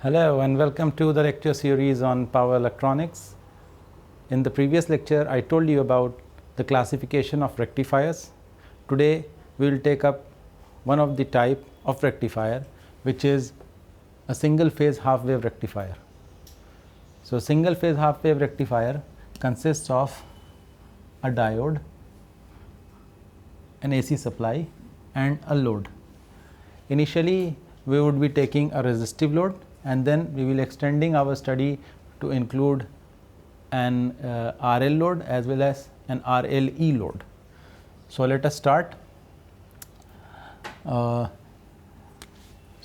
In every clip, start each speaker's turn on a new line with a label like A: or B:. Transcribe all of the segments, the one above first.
A: Hello and welcome to the lecture series on power electronics. In the previous lecture, I told you about the classification of rectifiers. Today, we will take up one of the type of rectifier, which is a single phase half wave rectifier. So, single phase half wave rectifier consists of a diode, an AC supply and a load. Initially, we would be taking a resistive load, and then we will extending our study to include an RL load as well as an RLE load. So, let us start. So,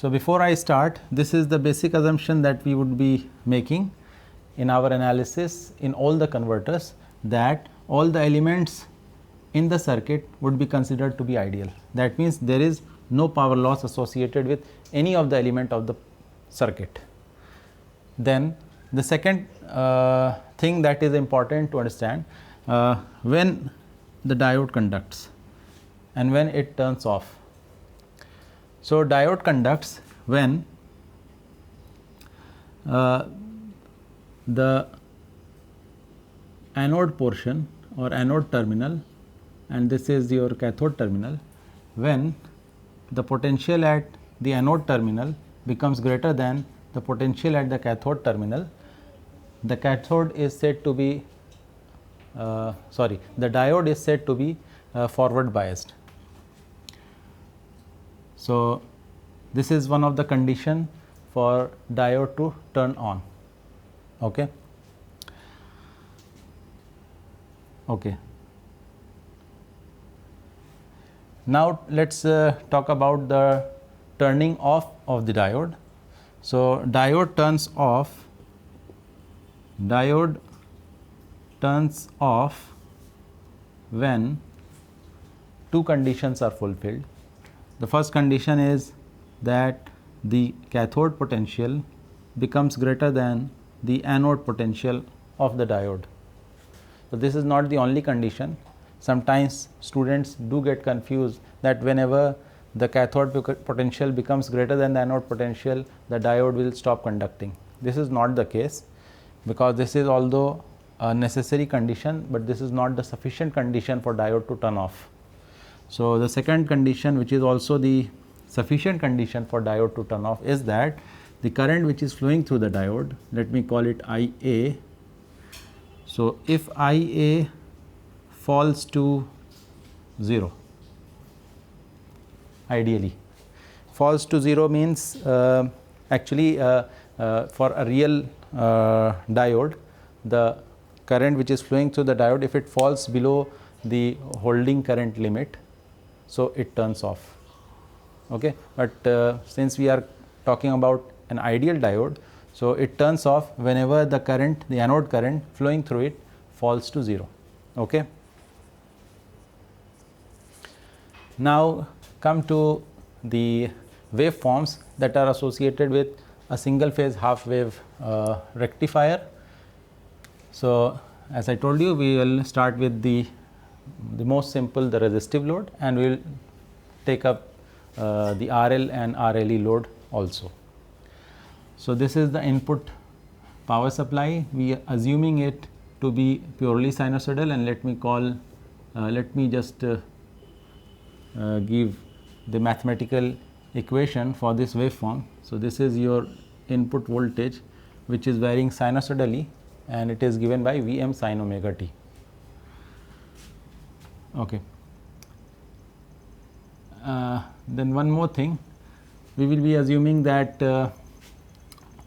A: before I start, this is the basic assumption that we would be making in our analysis in all the converters, that all the elements in the circuit would be considered to be ideal. That means there is no power loss associated with any of the element of the circuit. Then the second thing that is important to understand, when the diode conducts and when it turns off. So, diode conducts when the anode portion or anode terminal, and this is your cathode terminal, when the potential at the anode terminal becomes greater than the potential at the cathode terminal, the cathode is said to be the diode is said to be forward biased. So, this is one of the condition for diode to turn on. Okay. Now, let us talk about the turning off of the diode. So, diode turns off when two conditions are fulfilled. The first condition is that the cathode potential becomes greater than the anode potential of the diode. So, this is not the only condition. Sometimes students do get confused that whenever the cathode potential becomes greater than the anode potential, the diode will stop conducting. This is not the case, because this is although a necessary condition, but this is not the sufficient condition for diode to turn off. So, the second condition, which is also the sufficient condition for diode to turn off, is that the current which is flowing through the diode, let me call it IA. So, if IA falls to 0, ideally falls to 0 means actually for a real diode, the current which is flowing through the diode, if it falls below the holding current limit, so it turns off. Okay. But since we are talking about an ideal diode, so it turns off whenever the current, the anode current flowing through it falls to 0. Okay. Now, come to the waveforms that are associated with a single phase half wave rectifier. So, as I told you, we will start with the most simple, the resistive load, and we will take up the RL and RLE load also. So, this is the input power supply. We are assuming it to be purely sinusoidal, and let me just give the mathematical equation for this waveform. So, this is your input voltage, which is varying sinusoidally, and it is given by Vm sin omega t. Okay. Then one more thing, we will be assuming that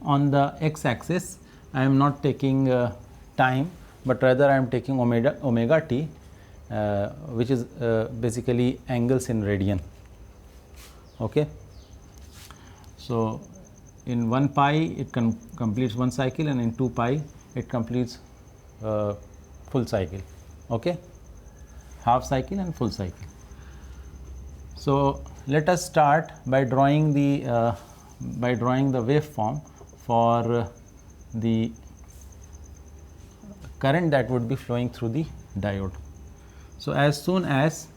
A: on the x axis I am not taking time, but rather I am taking omega t, which is basically angles in radian. Okay. So, in 1 pi it completes one cycle, and in 2 pi it completes full cycle. Okay. Half cycle and full cycle. So, let us start by drawing the waveform for the current that would be flowing through the diode. So, as soon as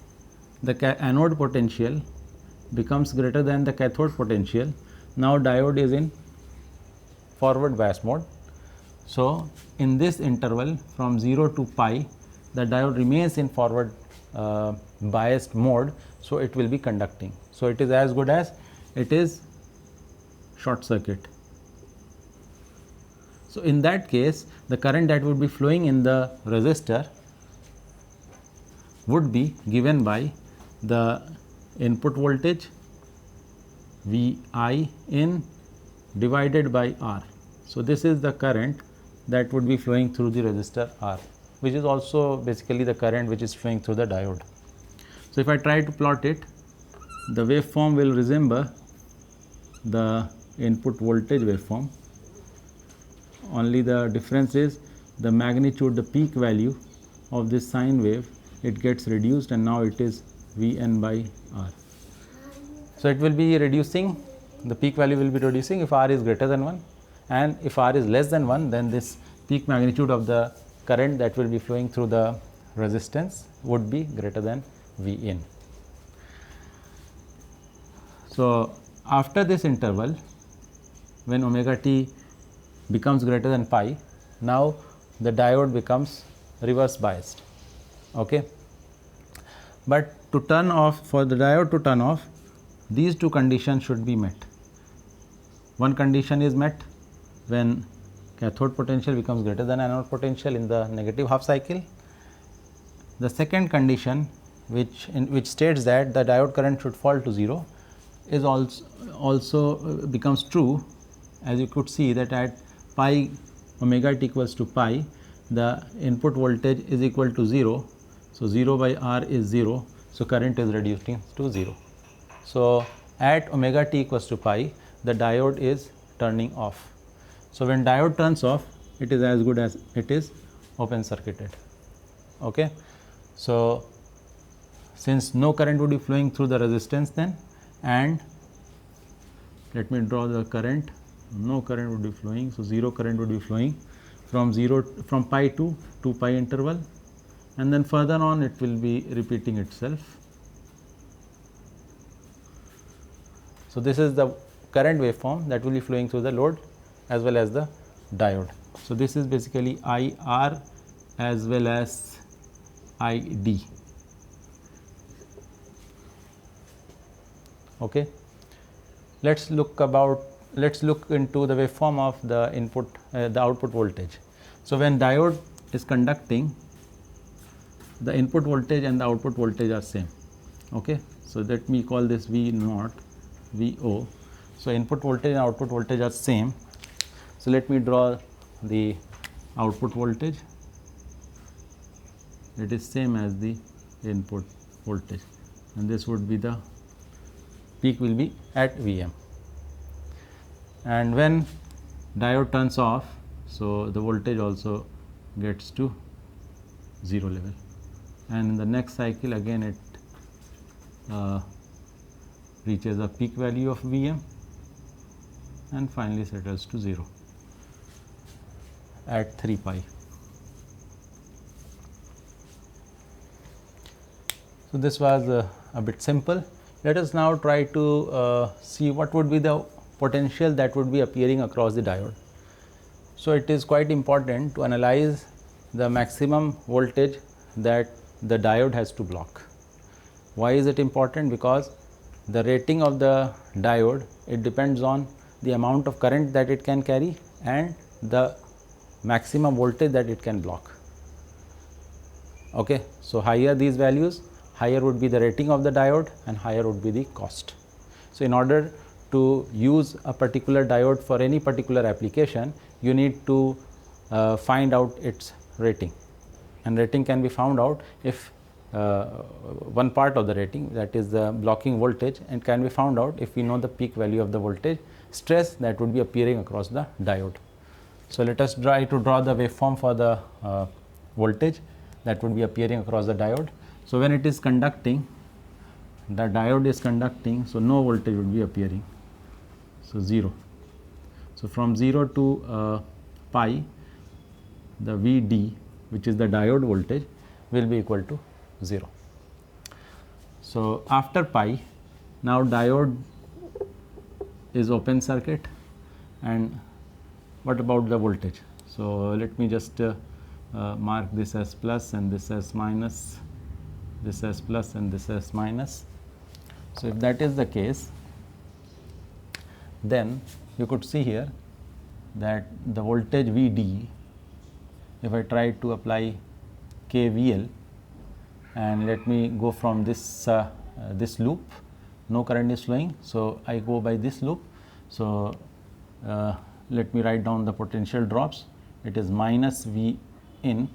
A: the anode potential becomes greater than the cathode potential, now diode is in forward bias mode. So, in this interval from 0 to pi, the diode remains in forward biased mode, so it will be conducting. So, it is as good as it is short circuit. So, in that case, the current that would be flowing in the resistor would be given by the input voltage Vi in divided by R. So, this is the current that would be flowing through the resistor R, which is also basically the current which is flowing through the diode. So, if I try to plot it, the waveform will resemble the input voltage waveform, only the difference is the magnitude, the peak value of this sine wave, it gets reduced and now it is Vn by R. So, it will be reducing, the peak value will be reducing if R is greater than 1, and if R is less than 1, then this peak magnitude of the current that will be flowing through the resistance would be greater than Vin. So, after this interval, when omega t becomes greater than pi, now the diode becomes reverse biased. Okay. But to turn off, for the diode to turn off, these two conditions should be met. One condition is met when cathode potential becomes greater than anode potential in the negative half cycle. The second condition, which states that the diode current should fall to 0, is also becomes true, as you could see that at pi omega t equals to pi, the input voltage is equal to 0. So, 0 by R is 0. So, current is reducing to 0. So, at omega t equals to pi, the diode is turning off. So, when diode turns off, it is as good as it is open circuited. Okay. So, since no current would be flowing through the resistance then, and let me draw the current, no current would be flowing. So, 0 current would be flowing from pi to 2 pi interval, and then further on it will be repeating itself. So, this is the current waveform that will be flowing through the load as well as the diode. So, this is basically IR as well as ID. Okay. Let's look into the waveform of the input, the output voltage. So, when diode is conducting, the input voltage and the output voltage are same. Okay. So, let me call this V naught, VO. So, input voltage and output voltage are same. So, let me draw the output voltage. It is same as the input voltage, and this would be the peak will be at Vm. And when diode turns off, so the voltage also gets to 0 level, and in the next cycle again it reaches a peak value of Vm and finally settles to 0 at 3 pi. So, this was a bit simple. Let us now try to see what would be the potential that would be appearing across the diode. So, it is quite important to analyze the maximum voltage that the diode has to block. Why is it important? Because the rating of the diode, it depends on the amount of current that it can carry and the maximum voltage that it can block. Okay. So, higher these values, higher would be the rating of the diode and higher would be the cost. So, in order to use a particular diode for any particular application, you need to find out its rating, and rating can be found out if one part of the rating, that is the blocking voltage, and can be found out if we know the peak value of the voltage stress that would be appearing across the diode. So, let us try to draw the waveform for the voltage that would be appearing across the diode. So, when it is conducting, the diode is conducting, so no voltage would be appearing, so 0. So, from 0 to pi, the Vd, which is the diode voltage, will be equal to 0. So, after pi, now diode is open circuit and what about the voltage? So let me just mark this as plus and this as minus, this as plus and this as minus. So if that is the case, then you could see here that the voltage VD, if I try to apply KVL, and let me go from this this loop, no current is flowing, so I go by this loop. So let me write down the potential drops. It is minus V in,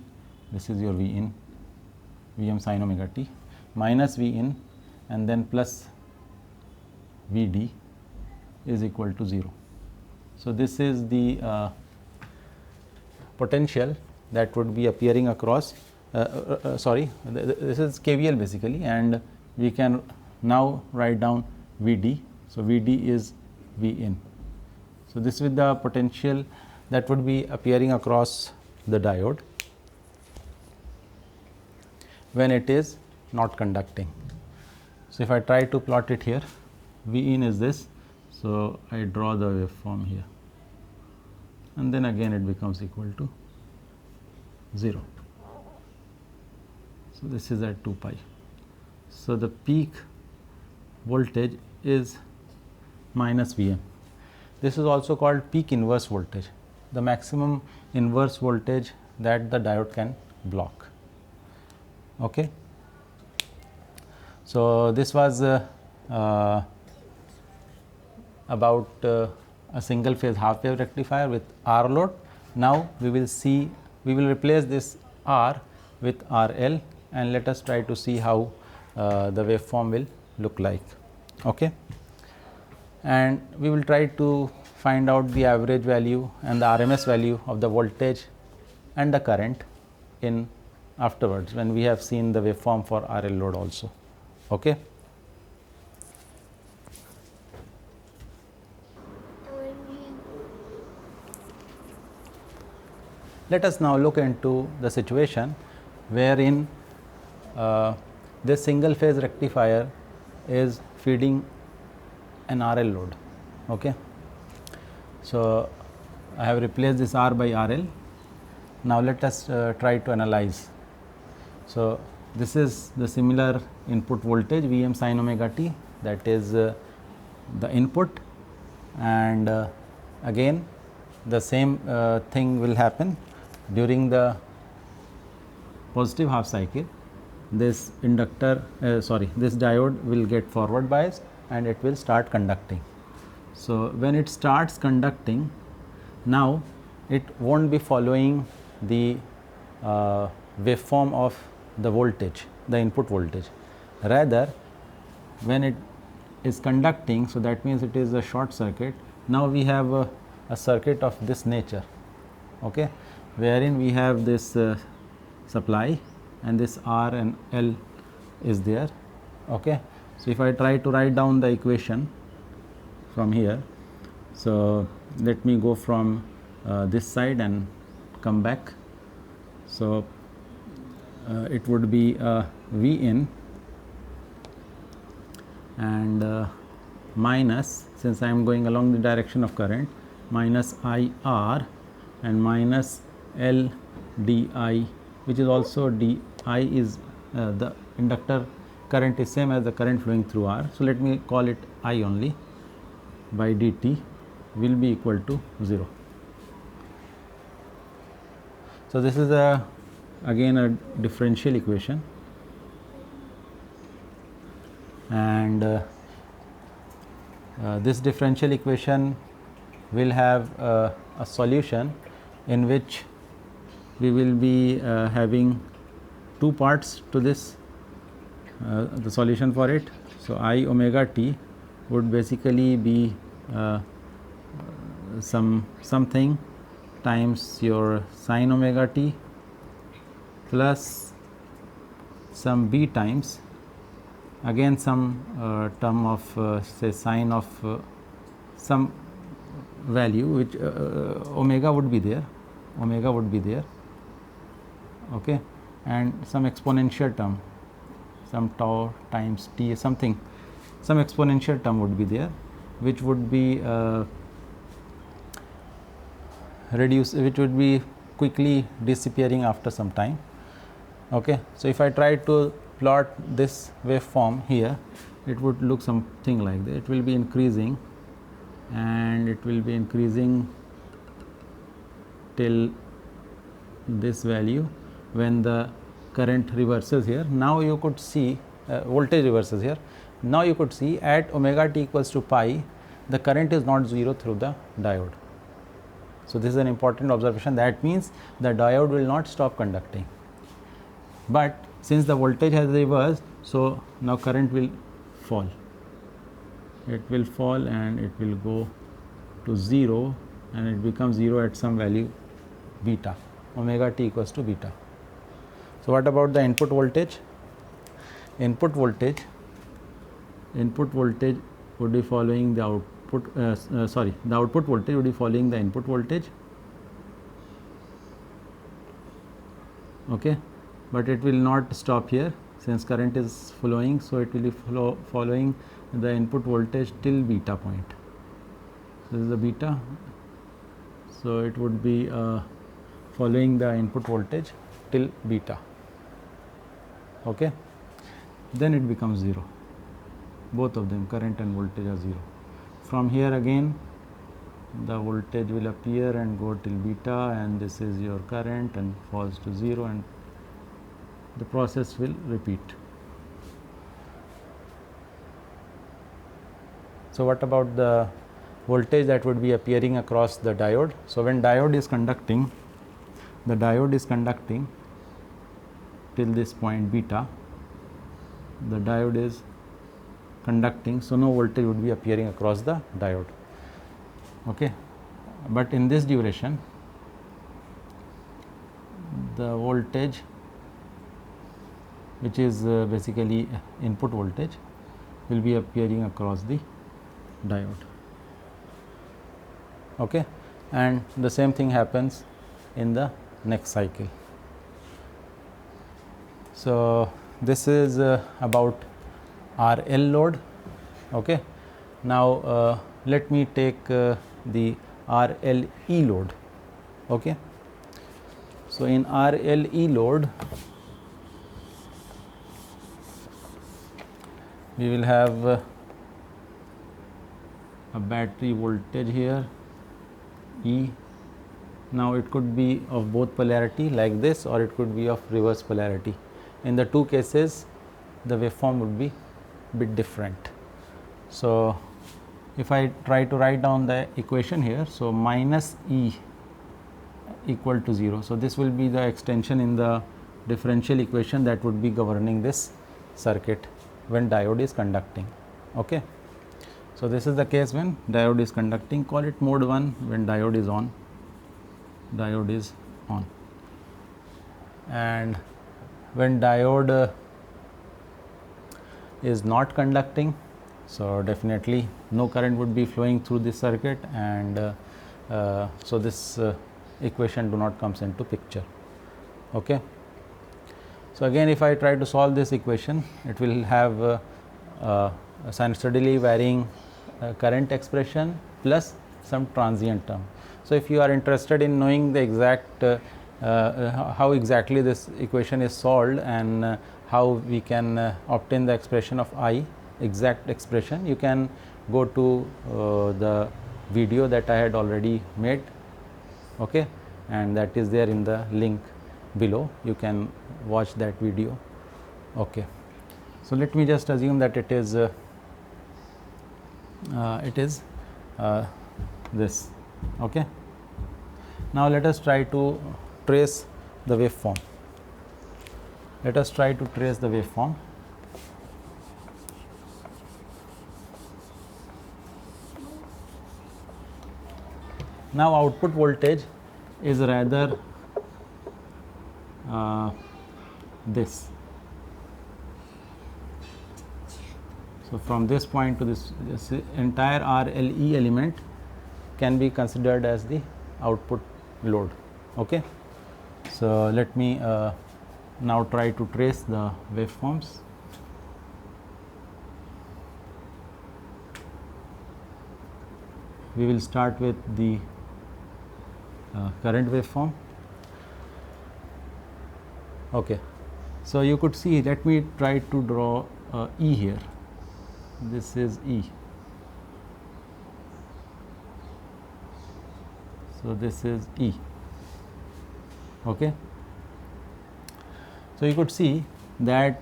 A: this is your V in, Vm sin omega t, minus V in and then plus Vd is equal to 0. So this is the potential that would be appearing across, this is KVL basically, and we can now write down Vd. So Vd is V in. So this is the potential that would be appearing across the diode when it is not conducting. So if I try to plot it here, V in is this, so I draw the waveform here, and then again it becomes equal to 0. So this is at 2 pi. So the peak voltage is minus Vm. This is also called peak inverse voltage, the maximum inverse voltage that the diode can block. Okay. So this was about a single phase half wave rectifier with R load. Now we will see, we will replace this R with RL, and let us try to see how the waveform will look like. Okay. And we will try to find out the average value and the RMS value of the voltage and the current in afterwards when we have seen the waveform for RL load also. Okay. Let us now look into the situation wherein this single phase rectifier is feeding an RL load. Okay. So I have replaced this R by RL. Now let us try to analyze. So this is the similar input voltage Vm sin omega t, that is the input, and again the same thing will happen during the positive half cycle. This inductor, this diode will get forward biased and it will start conducting. So when it starts conducting, now it won't be following the waveform of the voltage, the input voltage. Rather, when it is conducting, so that means it is a short circuit. Now we have a circuit of this nature, okay, wherein we have this supply and this R and L is there. Okay. So if I try to write down the equation from here, so let me go from this side and come back. So it would be V in and minus, since I am going along the direction of current, minus IR and minus L di, which is also di is the inductor current is same as the current flowing through R. So let me call it I only, by dt will be equal to 0. So this is again a differential equation, and this differential equation will have a solution in which we will be having two parts to this, the solution for it. So I omega t would basically be something times your sin omega t plus some b times again some term of say sine of some value, which omega would be there, okay, and some exponential term, some tau times t, something, some exponential term would be there, which would be which would be quickly disappearing after some time. Okay. So, if I try to plot this waveform here, it would look something like that. It will be increasing and it will be increasing till this value when the current reverses here. Now, you could see voltage reverses here. Now, you could see at omega t equals to pi, the current is not 0 through the diode. So, this is an important observation. That means the diode will not stop conducting, but since the voltage has reversed, so now current will fall. It will fall and it will go to 0 and it becomes 0 at some value beta, omega t equals to beta. So, what about the input voltage? Input voltage would be following the output, the output voltage would be following the input voltage. Okay. But it will not stop here since current is flowing. So, it will be following the input voltage till beta point. So, this is the beta. So, it would be following the input voltage till beta. Okay. Then it becomes 0. Both of them, current and voltage, are 0. From here again the voltage will appear and go till beta, and this is your current and falls to 0, and the process will repeat. So, what about the voltage that would be appearing across the diode? So, when diode is conducting, the diode is conducting till this point beta, the diode is conducting. So, no voltage would be appearing across the diode. Okay. But in this duration, the voltage, which is basically input voltage, will be appearing across the diode. Okay. And the same thing happens in the next cycle. So, this is about RL load. Okay. Now, let me take the RLE load. Okay. So, in RLE load, we will have a battery voltage here E. Now, it could be of both polarity like this, or it could be of reverse polarity. In the two cases, the waveform would be bit different. So, if I try to write down the equation here, so minus E equal to 0. So, this will be the extension in the differential equation that would be governing this circuit when diode is conducting. Okay. So, this is the case when diode is conducting. Call it mode 1 when diode is on, and when diode is not conducting, so definitely no current would be flowing through this circuit, and so this equation do not comes into picture. Okay. So, again if I try to solve this equation, it will have a sinusoidally varying current expression plus some transient term. So, if you are interested in knowing the exact how exactly this equation is solved and how we can obtain the expression of I, exact expression, you can go to the video that I had already made, okay, and that is there in the link below. You can watch that video. Okay. So, let me just assume that it is this. Okay. Now, let us try to trace the waveform. Let us try to trace the waveform. Now, output voltage is rather this. So, from this point to this entire RLE element can be considered as the output load. Okay. So, let me now try to trace the waveforms. We will start with the current waveform. Okay, so you could see, let me try to draw E here. This is E. So this is E. Okay. So you could see that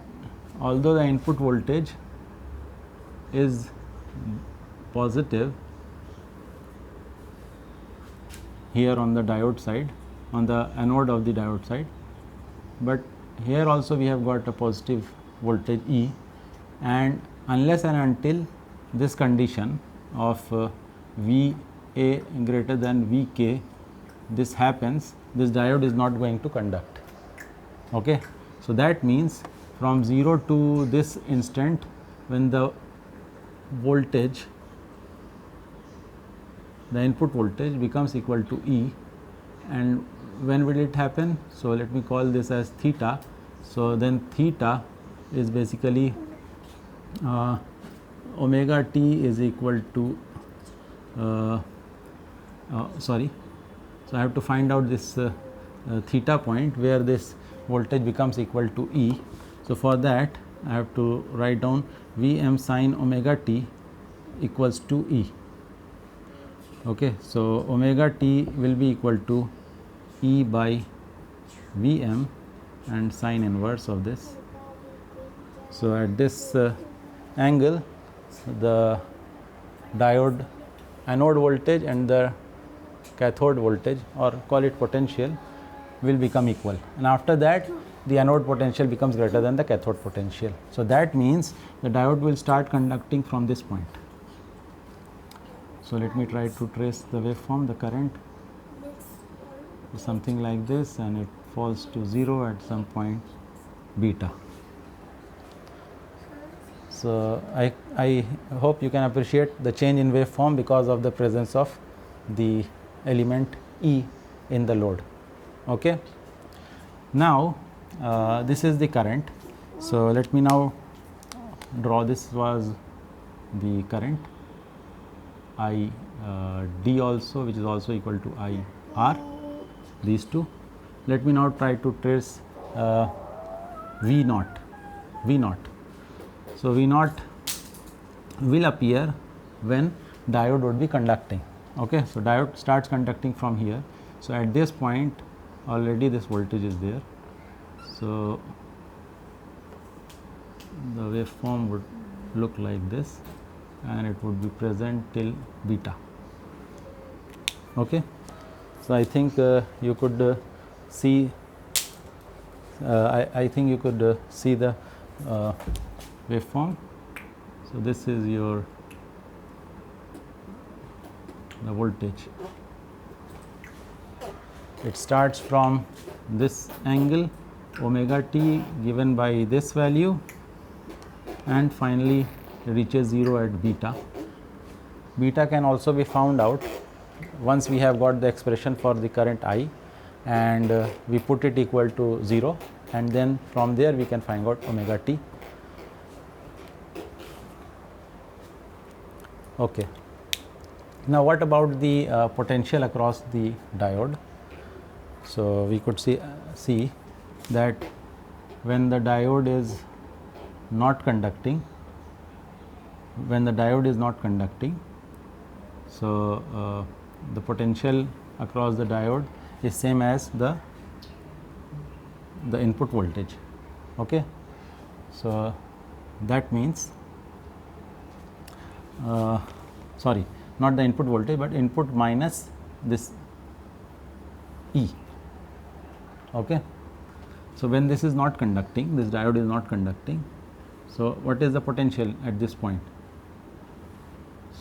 A: although the input voltage is positive here on the diode side, on the anode of the diode side, but here also we have got a positive voltage E, and unless and until this condition of VA greater than VK, this happens, this diode is not going to conduct. Okay. So that means from 0 to this instant, when the voltage, the input voltage becomes equal to E, and when will it happen? So let me call this as theta. So then theta is basically omega t is equal to sorry, so I have to find out this theta point where this voltage becomes equal to E. So for that I have to write down Vm sin omega t equals to E. Okay, so omega t will be equal to E by Vm and sine inverse of this. So at this angle, the diode anode voltage and the cathode voltage, or call it potential, will become equal, and after that the anode potential becomes greater than the cathode potential. So that means the diode will start conducting from this point. So let me try to trace the waveform. The current is something like this, and it falls to 0 at some point beta. So I hope you can appreciate the change in waveform because of the presence of the element E in the load. Okay. Now this is the current. So let me now draw, this was the current I D also, which is also equal to I R, these two. Let me now try to trace V naught. So V naught will appear when diode would be conducting. Okay, so diode starts conducting from here. So at this point already this voltage is there. So the waveform would look like this, and it would be present till beta. Okay. So I think you could see, I think you could see the waveform. So this is the voltage. It starts from this angle omega t given by this value, and finally reaches 0 at beta. Beta can also be found out once we have got the expression for the current I, and we put it equal to 0, and then from there we can find out omega t. Okay. Now what about the potential across the diode? So we could see that when the diode is not conducting, so the potential across the diode is same as the input voltage. Okay. So that means sorry, not the input voltage, but input minus this E. Okay. So when this is not conducting, this diode is not conducting, so what is the potential at this point?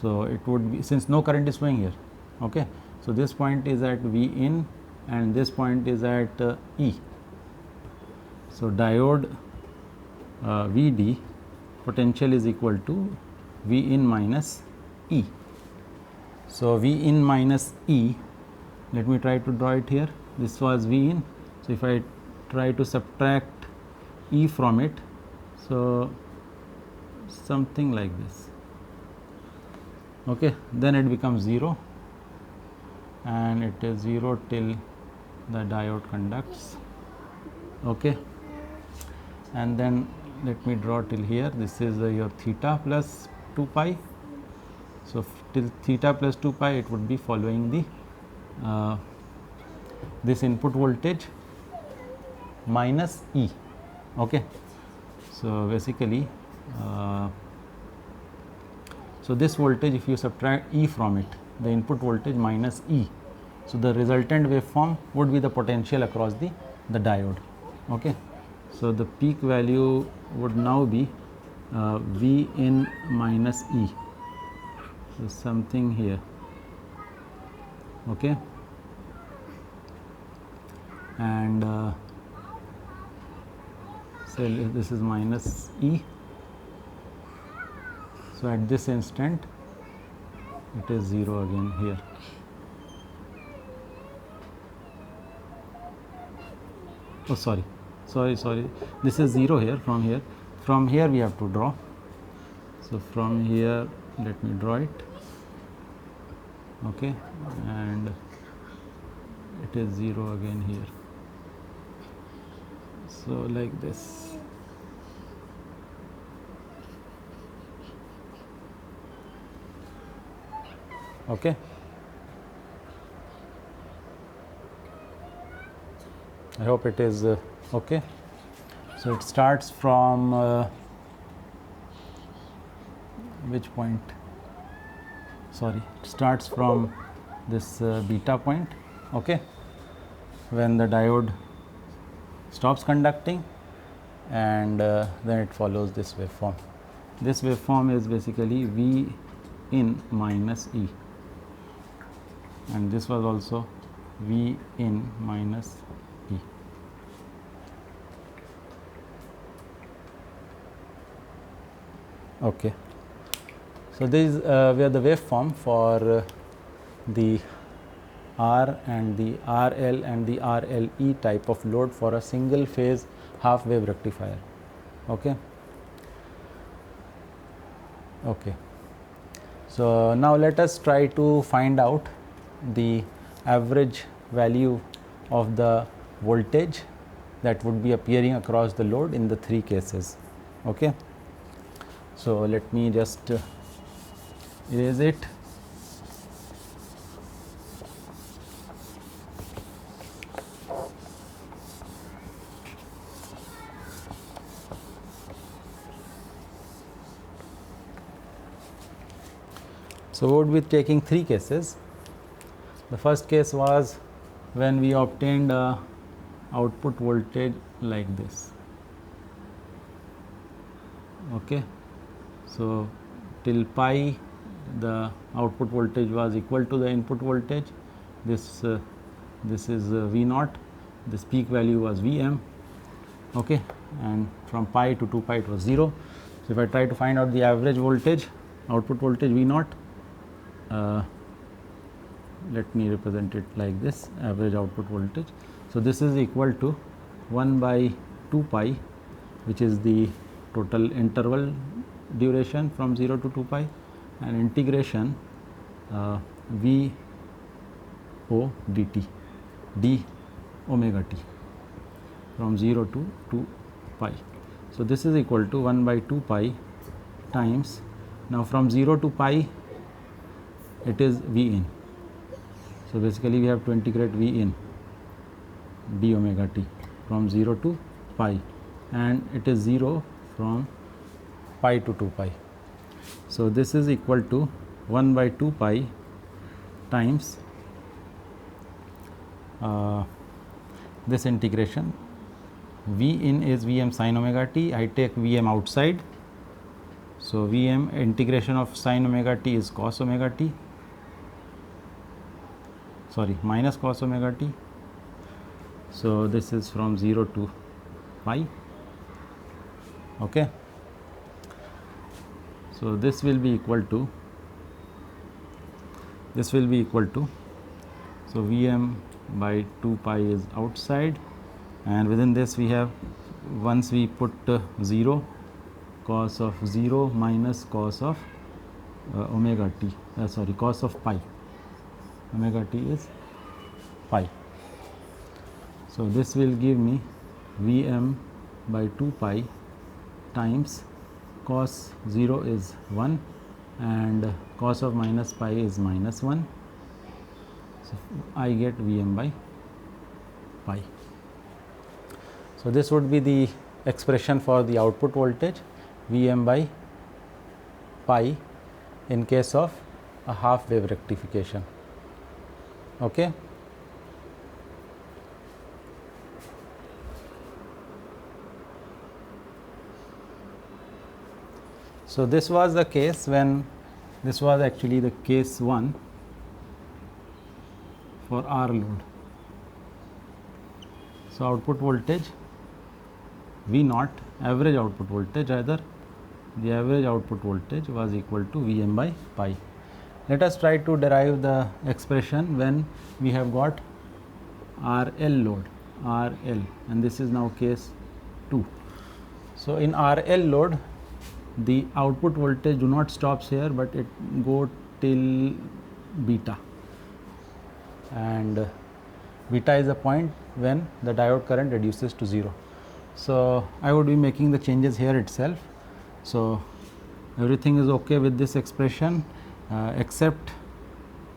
A: So it would be, since no current is flowing here, okay, so this point is at V in and this point is at E. So diode Vd potential is equal to V in minus E. So V in minus E, let me try to draw it here. This was V in. So if I try to subtract E from it, so something like this. Okay, then it becomes 0. and it is 0 till the diode conducts. Okay, and then let me draw till here. This is your theta plus 2 pi. So till theta plus 2 pi, it would be following the this input voltage minus E. Okay, so basically so this voltage, if you subtract E from it, the input voltage minus E, so the resultant waveform would be the potential across the diode. Okay, so the peak value would now be V in minus E, so something here. Okay, and so this is minus E. So at this instant it is 0 again here. Oh, sorry, this is 0 here. From here we have to draw. So from here, let me draw it. Okay, and it is 0 again here. So like this. Okay, I hope it is okay. So it starts from which point? Sorry, it starts from this beta point. Okay, when the diode stops conducting, and then it follows this waveform. This waveform is basically V in minus E, and this was also V in minus E. Okay, so this is where the waveform for the R and the RL and the RLE type of load for a single phase half wave rectifier. Okay. Okay. So now let us try to find out the average value of the voltage that would be appearing across the load in the three cases. Okay. So let me just erase it. So we would be taking three cases. The first case was when we obtained a output voltage like this. Okay. So till pi the output voltage was equal to the input voltage. This is V naught. This peak value was Vm. Okay, and from pi to 2 pi it was 0. So if I try to find out the average voltage, output voltage V naught, let me represent it like this, average output voltage. So this is equal to 1 by 2 pi, which is the total interval duration from 0 to 2 pi, and integration V O dt d omega t from 0 to 2 pi. So this is equal to 1 by 2 pi times, now from 0 to pi it is V in. So basically we have to integrate V in d omega t from 0 to pi, and it is 0 from pi to 2 pi. So this is equal to 1 by 2 pi times this integration. V in is Vm sin omega t. I take Vm outside. So Vm integration of sin omega t is cos omega t. Sorry, minus cos omega t. So this is from 0 to pi. Okay. So this will be equal to so Vm by 2 pi is outside, and within this we have, once we put 0, cos of 0 minus cos of omega t, sorry, cos of pi. omega t is pi. So, this will give me Vm by 2 pi times cos 0 is 1 and cos of minus pi is minus 1. So, I get Vm by pi. So, this would be the expression for the output voltage Vm by pi in case of a half wave rectification. Okay. So, this was the case when this was actually the case 1 for R load. So, output voltage V naught, average output voltage, rather the average output voltage was equal to Vm by pi. Let us try to derive the expression when we have got RL load, RL, and this is now case 2. So, in RL load, the output voltage do not stops here, but it go till beta, and beta is the point when the diode current reduces to 0. So, I would be making the changes here itself. So, everything is okay with this expression except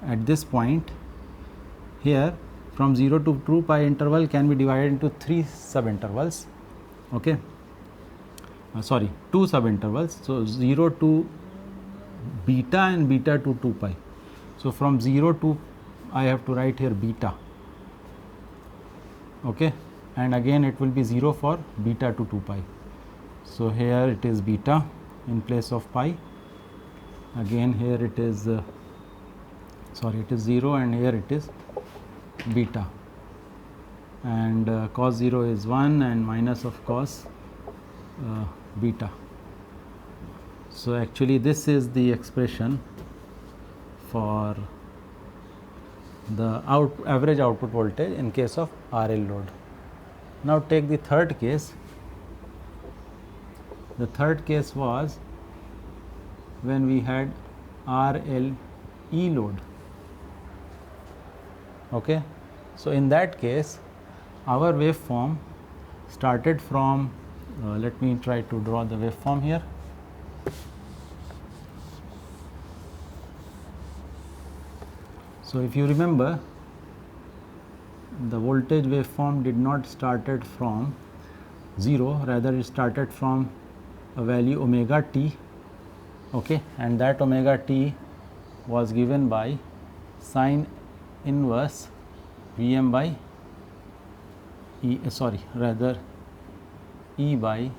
A: at this point here from 0 to 2 pi interval can be divided into 3 sub intervals. Okay. Sorry, 2 sub intervals. So, 0 to beta and beta to 2 pi. So, from 0 to I have to write here beta, okay, and again it will be 0 for beta to 2 pi. So, here it is beta in place of pi, again here it is sorry, it is 0 and here it is beta, and cos 0 is 1 and minus of cos beta. So, actually this is the expression for the average output voltage in case of RL load. Now, take the third case. The third case was when we had RL E load. Okay. So, in that case our waveform started from let me try to draw the waveform here. So, if you remember, the voltage waveform did not started from 0, rather it started from a value omega t, okay, and that omega t was given by sine inverse Vm by E, rather E by